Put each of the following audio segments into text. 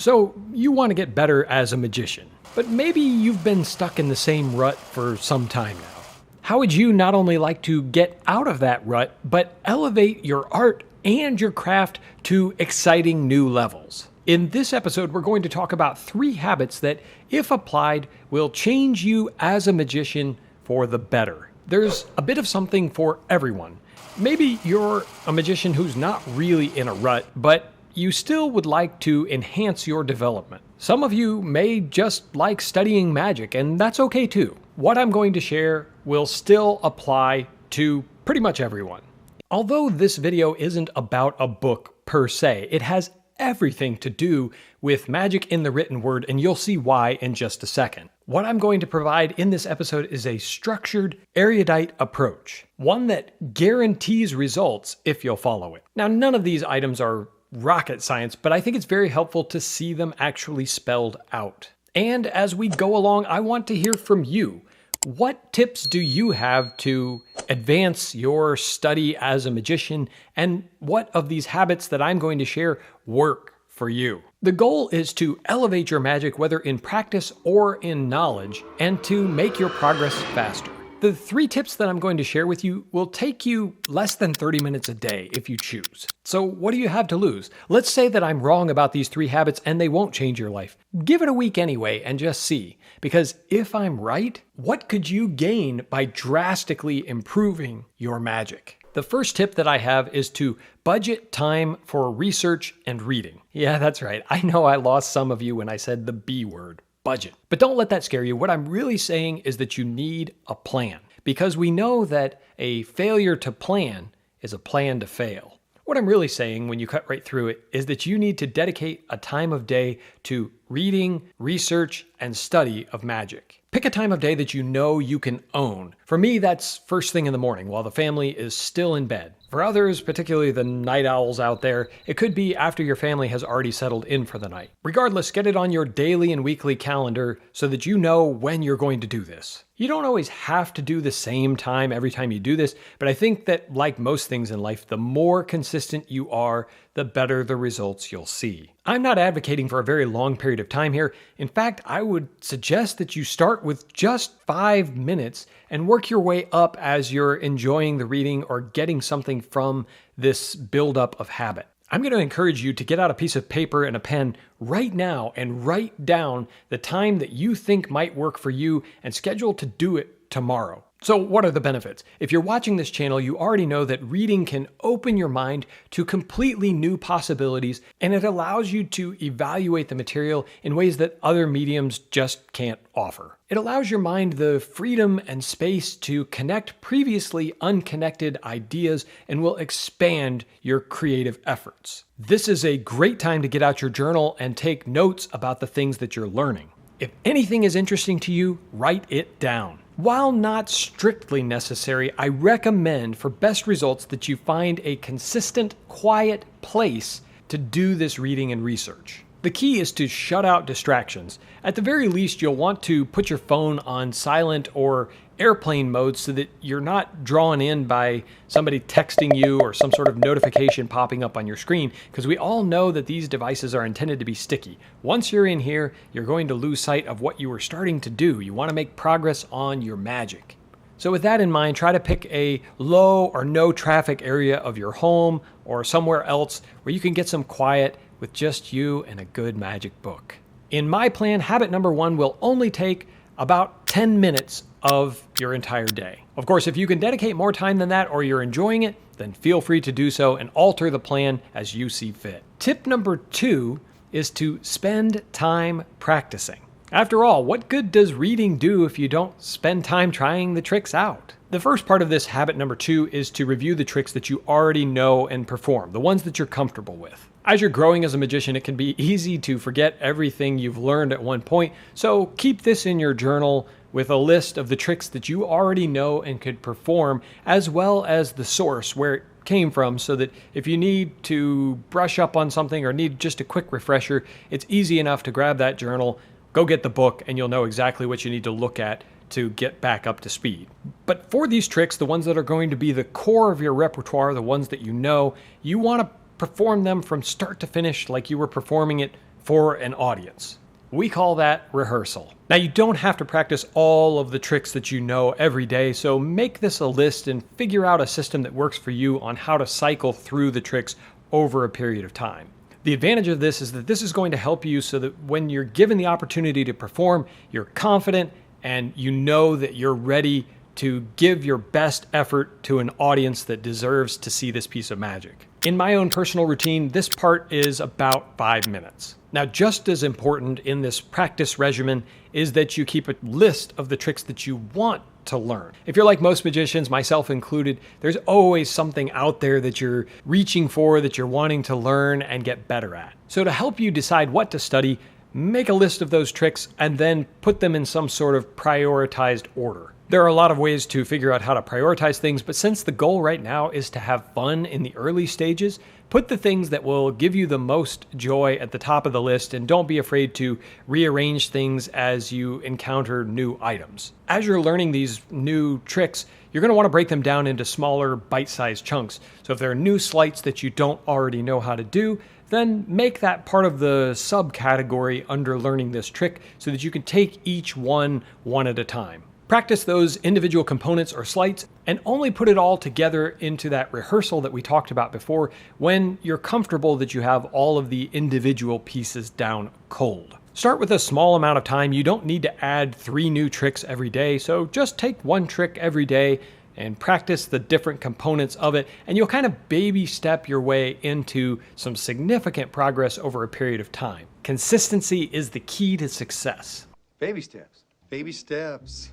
So you want to get better as a magician, but maybe you've been stuck in the same rut for some time now. How would you not only like to get out of that rut, but elevate your art and your craft to exciting new levels? In this episode, we're going to talk about 3 habits that, if applied, will change you as a magician for the better. There's a bit of something for everyone. Maybe you're a magician who's not really in a rut, but you still would like to enhance your development. Some of you may just like studying magic, and that's okay too. What I'm going to share will still apply to pretty much everyone. Although this video isn't about a book per se, it has everything to do with magic in the written word, and you'll see why in just a second. What I'm going to provide in this episode is a structured, erudite approach, one that guarantees results if you'll follow it. Now, none of these items are rocket science, but I think it's very helpful to see them actually spelled out. And as we go along, I want to hear from you. What tips do you have to advance your study as a magician, and what of these habits that I'm going to share work for you? The goal is to elevate your magic, whether in practice or in knowledge, and to make your progress faster. The 3 tips that I'm going to share with you will take you less than 30 minutes a day if you choose. So what do you have to lose? Let's say that I'm wrong about these 3 habits and they won't change your life. Give it a week anyway and just see. Because if I'm right, what could you gain by drastically improving your magic? The first tip that I have is to budget time for research and reading. Yeah, that's right. I know I lost some of you when I said the B word. Budget. But don't let that scare you. What I'm really saying is that you need a plan, because we know that a failure to plan is a plan to fail. What I'm really saying, when you cut right through it, is that you need to dedicate a time of day to reading, research, and study of magic. Pick a time of day that you know you can own. For me, that's first thing in the morning while the family is still in bed. For others, particularly the night owls out there, it could be after your family has already settled in for the night. Regardless, get it on your daily and weekly calendar so that you know when you're going to do this. You don't always have to do the same time every time you do this, but I think that, like most things in life, the more consistent you are, the better the results you'll see. I'm not advocating for a very long period of time here. In fact, I would suggest that you start with just 5 minutes and work your way up as you're enjoying the reading or getting something from this buildup of habit. I'm going to encourage you to get out a piece of paper and a pen right now and write down the time that you think might work for you and schedule to do it tomorrow. So what are the benefits? If you're watching this channel, you already know that reading can open your mind to completely new possibilities, and it allows you to evaluate the material in ways that other mediums just can't offer. It allows your mind the freedom and space to connect previously unconnected ideas and will expand your creative efforts. This is a great time to get out your journal and take notes about the things that you're learning. If anything is interesting to you, write it down. While not strictly necessary, I recommend for best results that you find a consistent, quiet place to do this reading and research. The key is to shut out distractions. At the very least, you'll want to put your phone on silent or airplane mode so that you're not drawn in by somebody texting you or some sort of notification popping up on your screen, because we all know that these devices are intended to be sticky. Once you're in here, you're going to lose sight of what you were starting to do. You want to make progress on your magic. So with that in mind, try to pick a low or no traffic area of your home or somewhere else where you can get some quiet with just you and a good magic book. In my plan, habit number 1 will only take about 10 minutes of your entire day. Of course, if you can dedicate more time than that or you're enjoying it, then feel free to do so and alter the plan as you see fit. Tip number 2 is to spend time practicing. After all, what good does reading do if you don't spend time trying the tricks out? The first part of this habit number 2 is to review the tricks that you already know and perform, the ones that you're comfortable with. As you're growing as a magician, it can be easy to forget everything you've learned at one point, so keep this in your journal with a list of the tricks that you already know and could perform, as well as the source where it came from, so that if you need to brush up on something or need just a quick refresher, it's easy enough to grab that journal, go get the book, and you'll know exactly what you need to look at to get back up to speed. But for these tricks, the ones that are going to be the core of your repertoire, the ones that you know, you want to perform them from start to finish like you were performing it for an audience. We call that rehearsal. Now, you don't have to practice all of the tricks that you know every day, so make this a list and figure out a system that works for you on how to cycle through the tricks over a period of time. The advantage of this is that this is going to help you so that when you're given the opportunity to perform, you're confident and you know that you're ready to give your best effort to an audience that deserves to see this piece of magic. In my own personal routine, this part is about 5 minutes. Now, just as important in this practice regimen is that you keep a list of the tricks that you want to learn. If you're like most magicians, myself included, there's always something out there that you're reaching for, that you're wanting to learn and get better at. So to help you decide what to study, make a list of those tricks and then put them in some sort of prioritized order. There are a lot of ways to figure out how to prioritize things, but since the goal right now is to have fun in the early stages, put the things that will give you the most joy at the top of the list and don't be afraid to rearrange things as you encounter new items. As you're learning these new tricks, you're going to want to break them down into smaller bite-sized chunks. So if there are new sleights that you don't already know how to do, then make that part of the subcategory under learning this trick so that you can take each one at a time. Practice those individual components or sleights and only put it all together into that rehearsal that we talked about before when you're comfortable that you have all of the individual pieces down cold. Start with a small amount of time. You don't need to add 3 new tricks every day, so just take 1 trick every day and practice the different components of it, and you'll kind of baby step your way into some significant progress over a period of time. Consistency is the key to success. Baby steps. Baby steps.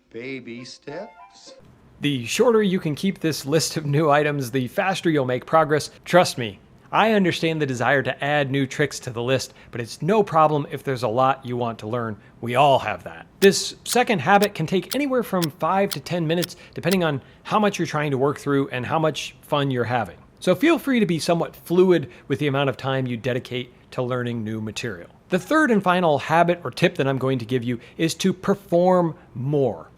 Baby steps. The shorter you can keep this list of new items, the faster you'll make progress. Trust me, I understand the desire to add new tricks to the list, but it's no problem if there's a lot you want to learn. We all have that. This second habit can take anywhere from 5 to 10 minutes, depending on how much you're trying to work through and how much fun you're having. So feel free to be somewhat fluid with the amount of time you dedicate to learning new material. The third and final habit or tip that I'm going to give you is to perform more.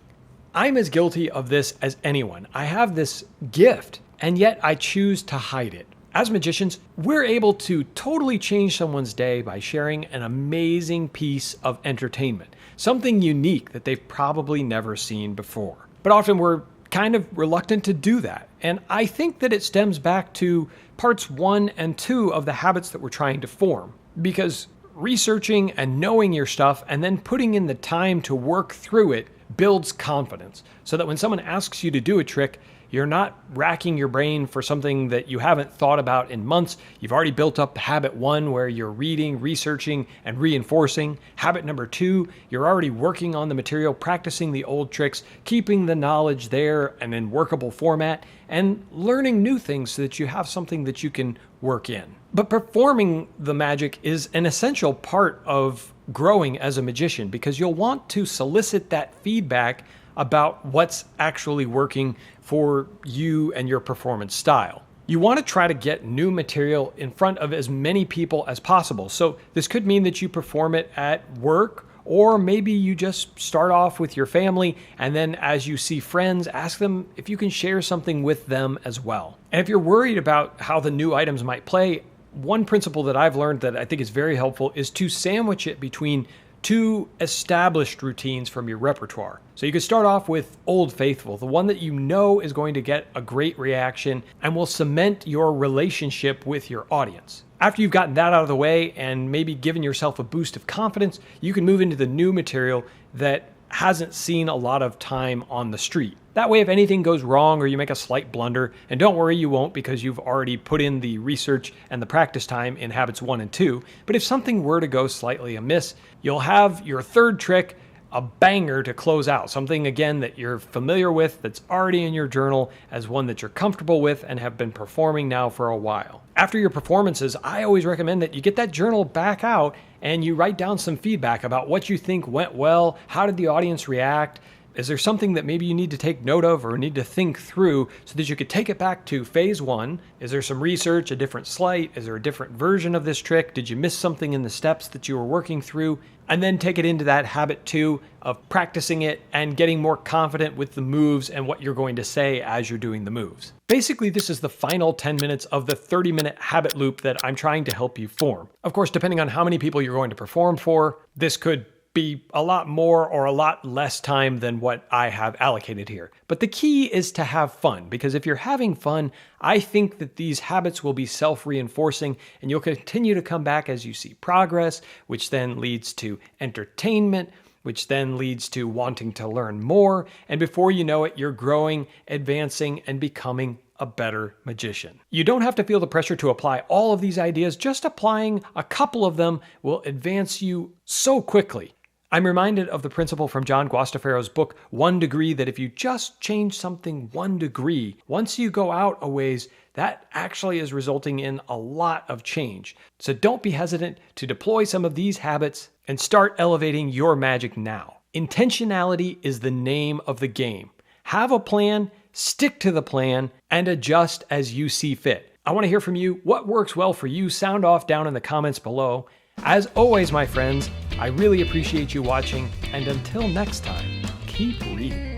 I'm as guilty of this as anyone. I have this gift, and yet I choose to hide it. As magicians, we're able to totally change someone's day by sharing an amazing piece of entertainment, something unique that they've probably never seen before. But often we're kind of reluctant to do that, and I think that it stems back to parts 1 and 2 of the habits that we're trying to form, because researching and knowing your stuff and then putting in the time to work through it builds confidence, so that when someone asks you to do a trick, you're not racking your brain for something that you haven't thought about in months. You've already built up habit 1 where you're reading, researching, and reinforcing. Habit number 2, you're already working on the material, practicing the old tricks, keeping the knowledge there and in workable format, and learning new things so that you have something that you can work in. But performing the magic is an essential part of growing as a magician, because you'll want to solicit that feedback about what's actually working for you and your performance style. You want to try to get new material in front of as many people as possible. So this could mean that you perform it at work, or maybe you just start off with your family, and then as you see friends, ask them if you can share something with them as well. And if you're worried about how the new items might play, one principle that I've learned that I think is very helpful is to sandwich it between 2 established routines from your repertoire. So you could start off with Old Faithful, the one that you know is going to get a great reaction and will cement your relationship with your audience. After you've gotten that out of the way and maybe given yourself a boost of confidence, you can move into the new material that hasn't seen a lot of time on the street. That way, if anything goes wrong or you make a slight blunder, and don't worry, you won't, because you've already put in the research and the practice time in habits 1 and 2. But if something were to go slightly amiss, you'll have your third trick, a banger to close out. Something, again, that you're familiar with, that's already in your journal as one that you're comfortable with and have been performing now for a while. After your performances, I always recommend that you get that journal back out and you write down some feedback about what you think went well, how did the audience react, Is there something that maybe you need to take note of or need to think through so that you could take it back to phase 1? Is there some research, a different sleight? Is there a different version of this trick? Did you miss something in the steps that you were working through? And then take it into that habit 2 of practicing it and getting more confident with the moves and what you're going to say as you're doing the moves. Basically, this is the final 10 minutes of the 30-minute habit loop that I'm trying to help you form. Of course, depending on how many people you're going to perform for, this could be a lot more or a lot less time than what I have allocated here. But the key is to have fun, because if you're having fun, I think that these habits will be self-reinforcing and you'll continue to come back as you see progress, which then leads to entertainment, which then leads to wanting to learn more. And before you know it, you're growing, advancing, and becoming a better magician. You don't have to feel the pressure to apply all of these ideas. Just applying a couple of them will advance you so quickly. I'm reminded of the principle from John Guastaferro's book, 1 Degree, that if you just change something 1 degree, once you go out a ways, that actually is resulting in a lot of change. So don't be hesitant to deploy some of these habits and start elevating your magic now. Intentionality is the name of the game. Have a plan, stick to the plan, and adjust as you see fit. I want to hear from you. What works well for you? Sound off down in the comments below. As always, my friends, I really appreciate you watching, and until next time, keep reading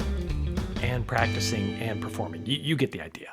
and practicing and performing. You get the idea.